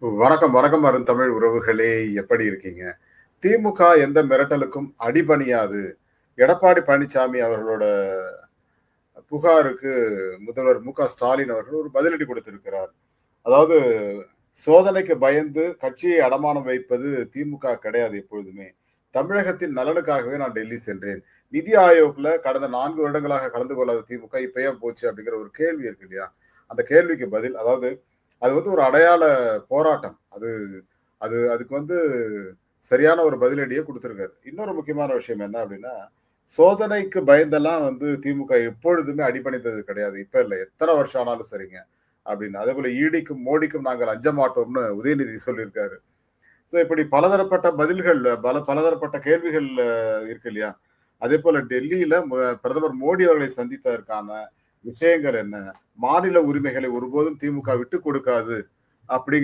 வணக்கம், வணக்கம் அருந்தமிழ் உறவுகளே! எப்படி இருக்கீங்க? திமுக எந்த மிரட்டலுக்கும் அடிபணியாது. எடப்பாடி பழனிசாமி அவர்களோட புகாருக்கு முதல்வர் மு.க. ஸ்டாலின் அவர்கள் ஒரு பதிலடி கொடுத்திருக்கிறார். அதாவது சோதனைக்கு பயந்து கட்சியை அடமானம் வைப்பது திமுக கிடையாது எப்பொழுதுமே. தமிழகத்தின் நலனுக்காகவே நான் டெல்லி சென்றேன். நிதி ஆயோக்ல கடந்த 4 வருடங்களாக கலந்து கொள்ளாத திமுக இப்ப ஏன் போச்சு? அப்படிங்கிற ஒரு கேள்வி இருக்கு இல்லையா? அந்த கேள்விக்கு பதில் அதாவது அது வந்து ஒரு அடையாள போராட்டம். அது அது அதுக்கு வந்து சரியான ஒரு பதிலடிய குடுத்திருக்காரு. இன்னொரு முக்கியமான விஷயம் என்ன அப்படின்னா, சோதனைக்கு பயந்தெல்லாம் வந்து திமுக எப்பொழுதுமே அடிபணிந்தது கிடையாது. இப்ப இல்ல. எத்தன வருஷம் ஆனாலும் சரிங்க. அப்படின்னு. அதேபோல ஈடிக்கும், மோடிக்கும் நாங்கள் அஞ்ச மாட்டோம்னு உதயநிதி சொல்லியிருக்காரு. ஸோ இப்படி பலதரப்பட்ட பதில்கள், பலதரப்பட்ட கேள்விகள் இருக்கு இல்லையா? அதேபோல டெல்லியில பிரதமர் மோடி அவர்களை சந்தித்ததற்கான விஷயங்கள் என்ன? மாநில உரிமைகளை ஒருபோதும் திமுக விட்டுக் கொடுக்காது. அப்படிங்கிற